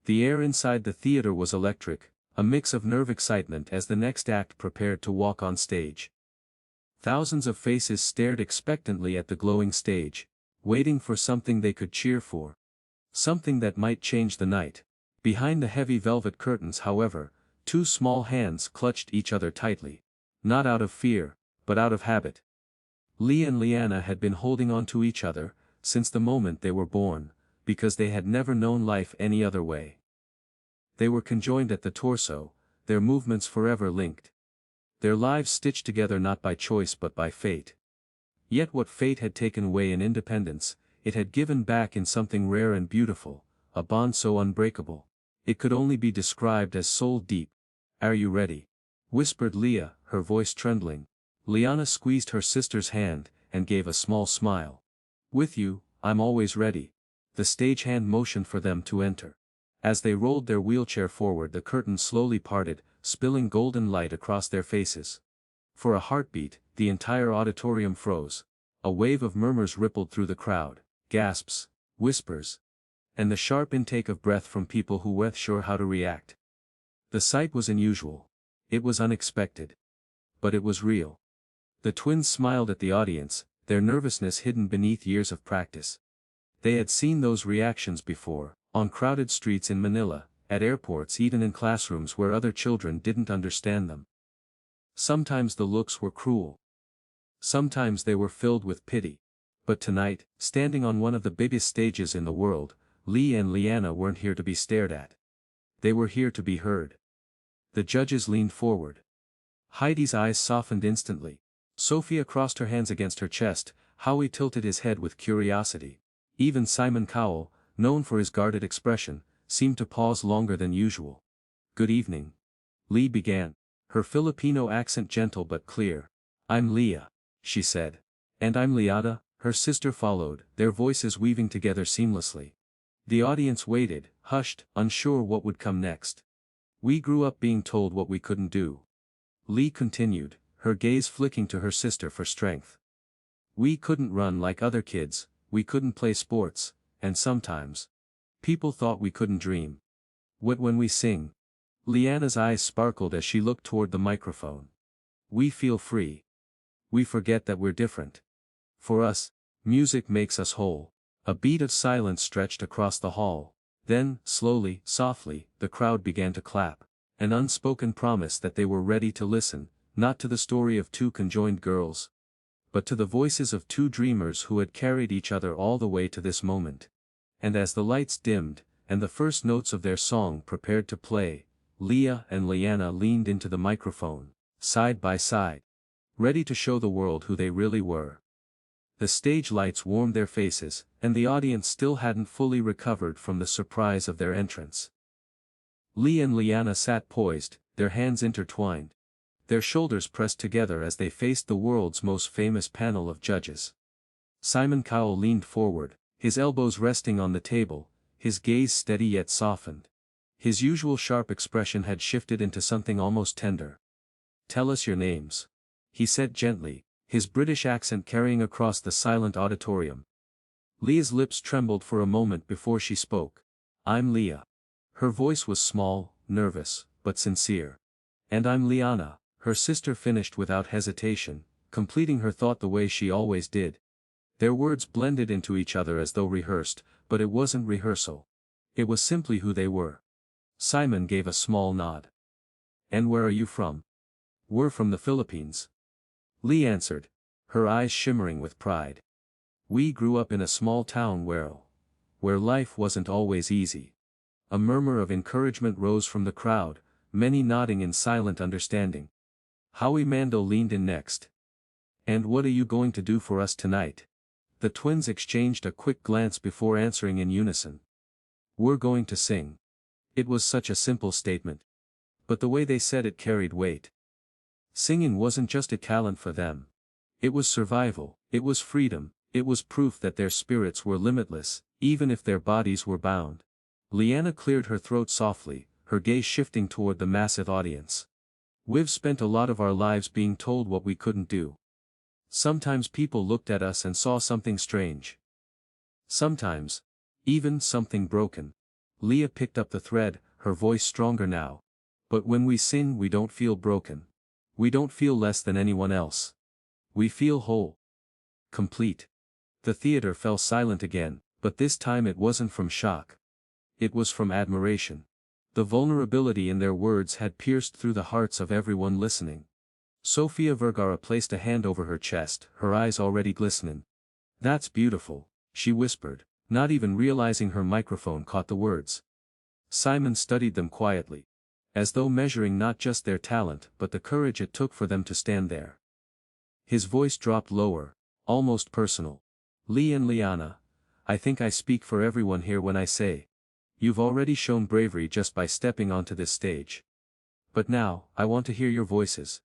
The air inside the theater was electric, a mix of nerve excitement as the next act prepared to walk on stage. Thousands of faces stared expectantly at the glowing stage, waiting for something they could cheer for. Something that might change the night. Behind the heavy velvet curtains, however, two small hands clutched each other tightly. Not out of fear, but out of habit. Lee and Liana had been holding on to each other, since the moment they were born, because they had never known life any other way. They were conjoined at the torso, their movements forever linked. Their lives stitched together not by choice but by fate. Yet what fate had taken away in independence, it had given back in something rare and beautiful, a bond so unbreakable. It could only be described as soul deep. "Are you ready?" whispered Leah, her voice trembling. Liana squeezed her sister's hand, and gave a small smile. "With you, I'm always ready." The stagehand motioned for them to enter. As they rolled their wheelchair forward, the curtain slowly parted, spilling golden light across their faces. For a heartbeat, the entire auditorium froze. A wave of murmurs rippled through the crowd, gasps, whispers, and the sharp intake of breath from people who weren't sure how to react. The sight was unusual. It was unexpected. But it was real. The twins smiled at the audience, their nervousness hidden beneath years of practice. They had seen those reactions before, on crowded streets in Manila, at airports, even in classrooms where other children didn't understand them. Sometimes the looks were cruel. Sometimes they were filled with pity. But tonight, standing on one of the biggest stages in the world, Lee and Liana weren't here to be stared at. They were here to be heard. The judges leaned forward. Heidi's eyes softened instantly. Sophia crossed her hands against her chest, Howie tilted his head with curiosity. Even Simon Cowell, known for his guarded expression, seemed to pause longer than usual. "Good evening." Lee began, her Filipino accent gentle but clear. "I'm Leah," she said. "And I'm Liana," her sister followed, their voices weaving together seamlessly. The audience waited, hushed, unsure what would come next. "We grew up being told what we couldn't do," Lee continued, her gaze flicking to her sister for strength. "We couldn't run like other kids, we couldn't play sports, and sometimes people thought we couldn't dream. What when we sing?" Liana's eyes sparkled as she looked toward the microphone. "We feel free. We forget that we're different. For us, music makes us whole." A beat of silence stretched across the hall. Then, slowly, softly, the crowd began to clap. An unspoken promise that they were ready to listen, not to the story of two conjoined girls, but to the voices of two dreamers who had carried each other all the way to this moment. And as the lights dimmed, and the first notes of their song prepared to play, Leah and Liana leaned into the microphone, side by side, ready to show the world who they really were. The stage lights warmed their faces, and the audience still hadn't fully recovered from the surprise of their entrance. Lee and Liana sat poised, their hands intertwined, their shoulders pressed together as they faced the world's most famous panel of judges. Simon Cowell leaned forward, his elbows resting on the table, his gaze steady yet softened. His usual sharp expression had shifted into something almost tender. "Tell us your names," he said gently, his British accent carrying across the silent auditorium. Leah's lips trembled for a moment before she spoke. "I'm Leah." Her voice was small, nervous, but sincere. "And I'm Liana," her sister finished without hesitation, completing her thought the way she always did. Their words blended into each other as though rehearsed, but it wasn't rehearsal. It was simply who they were. Simon gave a small nod. "And where are you from?" "We're from the Philippines," Lee answered, her eyes shimmering with pride. "We grew up in a small town where life wasn't always easy." A murmur of encouragement rose from the crowd, many nodding in silent understanding. Howie Mandel leaned in next. "And what are you going to do for us tonight?" The twins exchanged a quick glance before answering in unison. "We're going to sing." It was such a simple statement. But the way they said it carried weight. Singing wasn't just a talent for them. It was survival, it was freedom, it was proof that their spirits were limitless, even if their bodies were bound. Liana cleared her throat softly, her gaze shifting toward the massive audience. "We've spent a lot of our lives being told what we couldn't do. Sometimes people looked at us and saw something strange. Sometimes, even something broken. Leah picked up the thread, her voice stronger now. But when we sing we don't feel broken. We don't feel less than anyone else. We feel whole. Complete. The theater fell silent again, but this time it wasn't from shock. It was from admiration. The vulnerability in their words had pierced through the hearts of everyone listening. Sofia Vergara placed a hand over her chest, her eyes already glistening. "That's beautiful," she whispered, not even realizing her microphone caught the words. Simon studied them quietly, as though measuring not just their talent but the courage it took for them to stand there. His voice dropped lower, almost personal. "Lee and Liana, I think I speak for everyone here when I say, you've already shown bravery just by stepping onto this stage. But now, I want to hear your voices.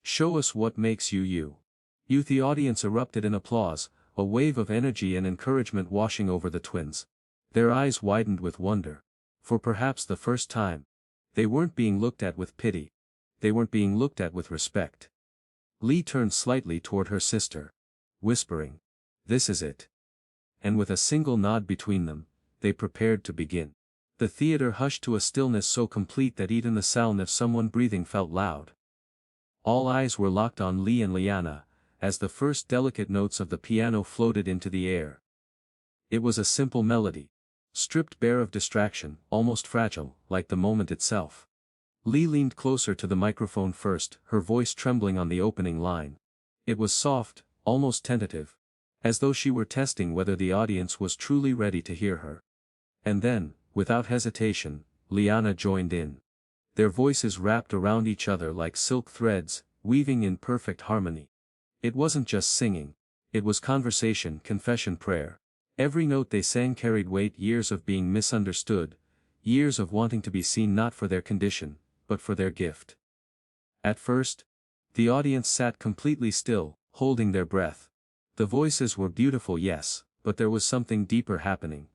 Show us what makes you you." The audience erupted in applause, a wave of energy and encouragement washing over the twins. Their eyes widened with wonder. For perhaps the first time, they weren't being looked at with pity. They weren't being looked at with respect. Lee turned slightly toward her sister, whispering, "This is it." And with a single nod between them, they prepared to begin. The theater hushed to a stillness so complete that even the sound of someone breathing felt loud. All eyes were locked on Lee and Liana, as the first delicate notes of the piano floated into the air. It was a simple melody, stripped bare of distraction, almost fragile, like the moment itself. Lee leaned closer to the microphone first, her voice trembling on the opening line. It was soft, almost tentative, as though she were testing whether the audience was truly ready to hear her. And then, without hesitation, Liana joined in. Their voices wrapped around each other like silk threads, weaving in perfect harmony. It wasn't just singing. It was conversation, confession, prayer. Every note they sang carried weight, years of being misunderstood, years of wanting to be seen not for their condition, but for their gift. At first, the audience sat completely still, holding their breath. The voices were beautiful, yes, but there was something deeper happening.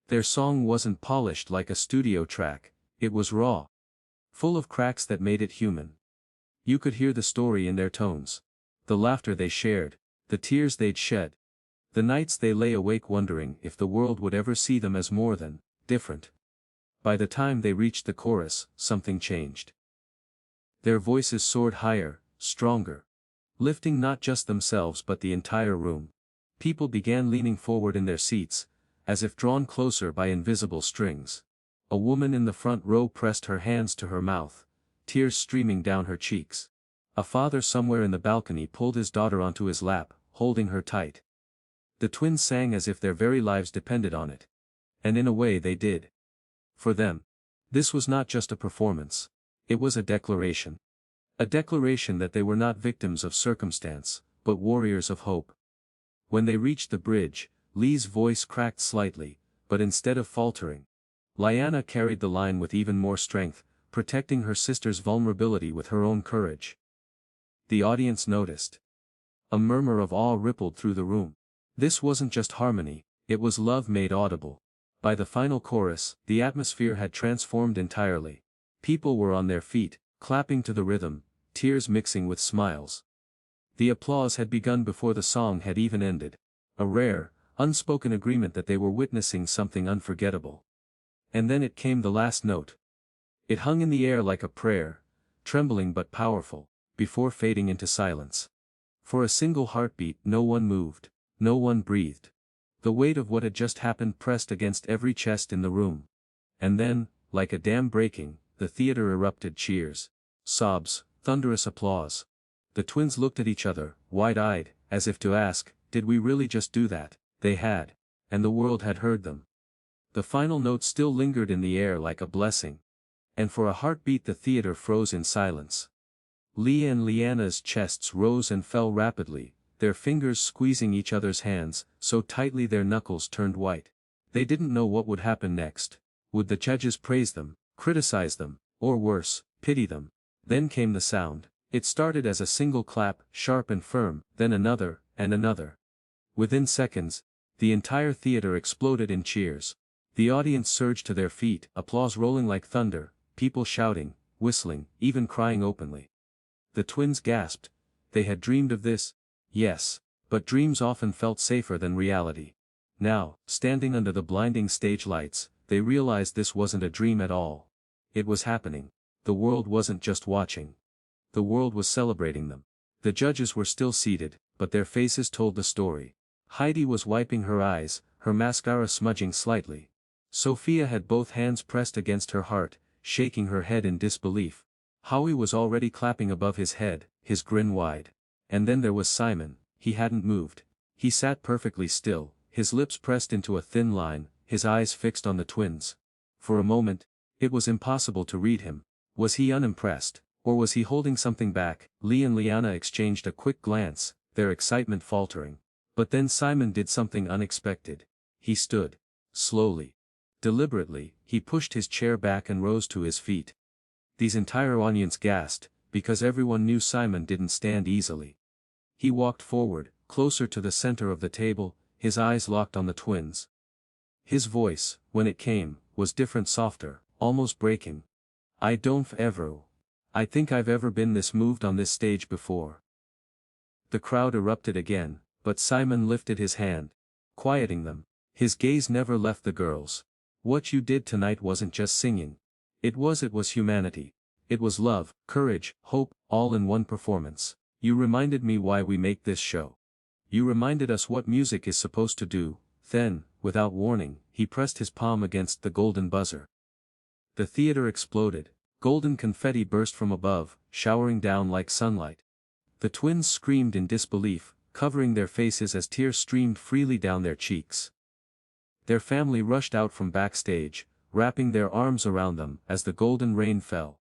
Their song wasn't polished like a studio track, it was raw. Full of cracks that made it human. You could hear the story in their tones. The laughter they shared, the tears they'd shed. The nights they lay awake wondering if the world would ever see them as more than different. By the time they reached the chorus, something changed. Their voices soared higher, stronger. Lifting not just themselves but the entire room. People began leaning forward in their seats, as if drawn closer by invisible strings. A woman in the front row pressed her hands to her mouth, tears streaming down her cheeks. A father somewhere in the balcony pulled his daughter onto his lap, holding her tight. The twins sang as if their very lives depended on it. And in a way they did. For them, this was not just a performance. It was a declaration. A declaration that they were not victims of circumstance, but warriors of hope. When they reached the bridge, Lee's voice cracked slightly, but instead of faltering, Liana carried the line with even more strength, protecting her sister's vulnerability with her own courage. The audience noticed. A murmur of awe rippled through the room. This wasn't just harmony, it was love made audible. By the final chorus, the atmosphere had transformed entirely. People were on their feet, clapping to the rhythm, tears mixing with smiles. The applause had begun before the song had even ended. A rare, unspoken agreement that they were witnessing something unforgettable. And then it came, the last note. It hung in the air like a prayer, trembling but powerful, before fading into silence. For a single heartbeat, no one moved, no one breathed. The weight of what had just happened pressed against every chest in the room. And then, like a dam breaking, the theater erupted. Cheers, sobs, thunderous applause. The twins looked at each other, wide-eyed, as if to ask, did we really just do that? They had. And the world had heard them. The final note still lingered in the air like a blessing. And for a heartbeat the theater froze in silence. Lee and Liana's chests rose and fell rapidly, their fingers squeezing each other's hands, so tightly their knuckles turned white. They didn't know what would happen next. Would the judges praise them, criticize them, or worse, pity them? Then came the sound. It started as a single clap, sharp and firm, then another, and another. Within seconds, the entire theater exploded in cheers. The audience surged to their feet, applause rolling like thunder, people shouting, whistling, even crying openly. The twins gasped. They had dreamed of this? Yes, but dreams often felt safer than reality. Now, standing under the blinding stage lights, they realized this wasn't a dream at all. It was happening. The world wasn't just watching. The world was celebrating them. The judges were still seated, but their faces told the story. Heidi was wiping her eyes, her mascara smudging slightly. Sophia had both hands pressed against her heart, shaking her head in disbelief. Howie was already clapping above his head, his grin wide. And then there was Simon. He hadn't moved. He sat perfectly still, his lips pressed into a thin line, his eyes fixed on the twins. For a moment, it was impossible to read him. Was he unimpressed, or was he holding something back? Lee and Liana exchanged a quick glance, their excitement faltering. But then Simon did something unexpected. He stood. Slowly. Deliberately, he pushed his chair back and rose to his feet. These entire audience gasped, because everyone knew Simon didn't stand easily. He walked forward, closer to the center of the table, his eyes locked on the twins. His voice, when it came, was different, softer, almost breaking. I don't think I've ever been this moved on this stage before. The crowd erupted again, but Simon lifted his hand, quieting them. His gaze never left the girls. What you did tonight wasn't just singing. It was humanity. It was love, courage, hope, all in one performance. You reminded me why we make this show. You reminded us what music is supposed to do. Then, without warning, he pressed his palm against the golden buzzer. The theater exploded. Golden confetti burst from above, showering down like sunlight. The twins screamed in disbelief, covering their faces as tears streamed freely down their cheeks. Their family rushed out from backstage, wrapping their arms around them as the golden rain fell.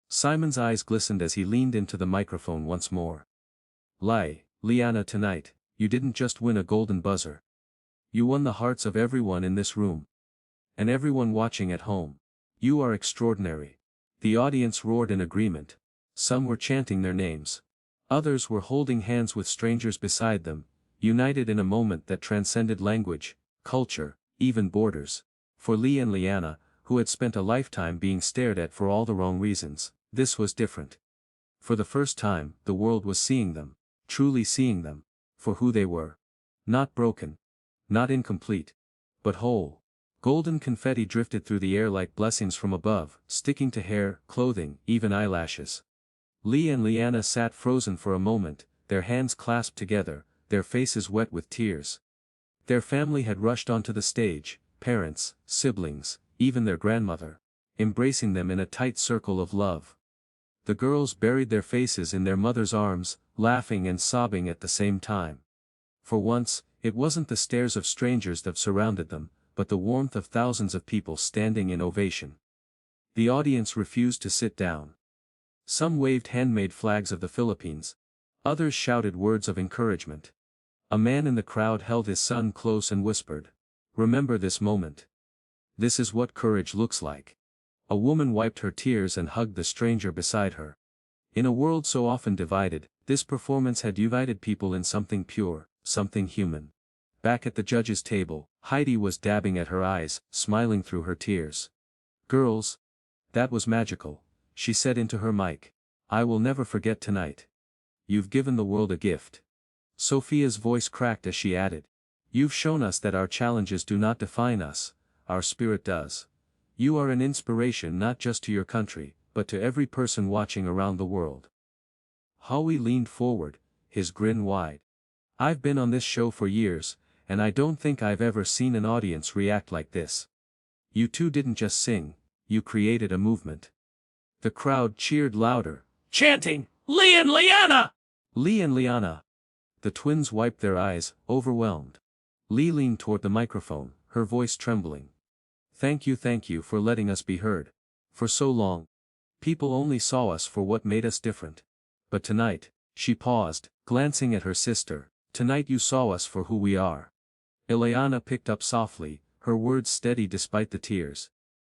Simon's eyes glistened as he leaned into the microphone once more. Liana, tonight, you didn't just win a golden buzzer. You won the hearts of everyone in this room. And everyone watching at home. You are extraordinary. The audience roared in agreement. Some were chanting their names. Others were holding hands with strangers beside them, united in a moment that transcended language, culture, even borders. For Lee and Liana, who had spent a lifetime being stared at for all the wrong reasons, this was different. For the first time, the world was seeing them, truly seeing them, for who they were. Not broken. Not incomplete. But whole. Golden confetti drifted through the air like blessings from above, sticking to hair, clothing, even eyelashes. Lee and Liana sat frozen for a moment, their hands clasped together, their faces wet with tears. Their family had rushed onto the stage, parents, siblings, even their grandmother, embracing them in a tight circle of love. The girls buried their faces in their mother's arms, laughing and sobbing at the same time. For once, it wasn't the stares of strangers that surrounded them, but the warmth of thousands of people standing in ovation. The audience refused to sit down. Some waved handmade flags of the Philippines. Others shouted words of encouragement. A man in the crowd held his son close and whispered, "Remember this moment. This is what courage looks like." A woman wiped her tears and hugged the stranger beside her. In a world so often divided, this performance had united people in something pure, something human. Back at the judges' table, Heidi was dabbing at her eyes, smiling through her tears. "Girls, that was magical," she said into her mic. "I will never forget tonight. You've given the world a gift." Sophia's voice cracked as she added, "You've shown us that our challenges do not define us, our spirit does. You are an inspiration not just to your country, but to every person watching around the world." Howie leaned forward, his grin wide. "I've been on this show for years, and I don't think I've ever seen an audience react like this. You two didn't just sing, you created a movement." The crowd cheered louder, chanting, "Lee and Liana! Lee and Liana!" The twins wiped their eyes, overwhelmed. Lee leaned toward the microphone, her voice trembling. Thank you for letting us be heard. For so long, people only saw us for what made us different. But tonight," she paused, glancing at her sister, "tonight you saw us for who we are." Ileana picked up softly, her words steady despite the tears.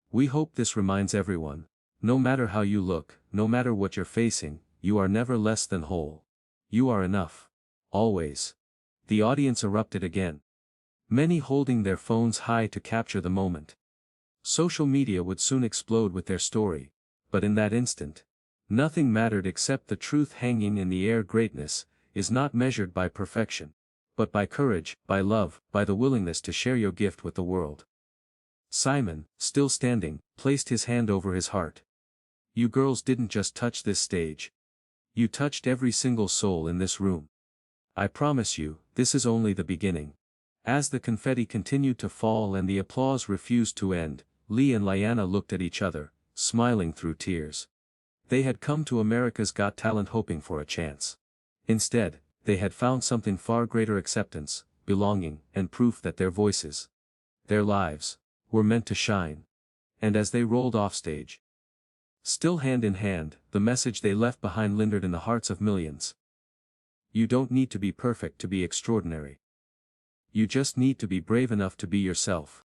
"We hope this reminds everyone, no matter how you look, no matter what you're facing, you are never less than whole. You are enough. Always." The audience erupted again. Many holding their phones high to capture the moment. Social media would soon explode with their story, but in that instant, nothing mattered except the truth hanging in the air. Greatness is not measured by perfection, but by courage, by love, by the willingness to share your gift with the world. Simon, still standing, placed his hand over his heart. You girls didn't just touch this stage. You touched every single soul in this room. I promise you, this is only the beginning. As the confetti continued to fall and the applause refused to end, Lee and Liana looked at each other, smiling through tears. They had come to America's Got Talent hoping for a chance. Instead, they had found something far greater: acceptance, belonging, and proof that their voices, their lives, were meant to shine. And as they rolled off stage, still hand in hand, the message they left behind lingered in the hearts of millions. You don't need to be perfect to be extraordinary. You just need to be brave enough to be yourself.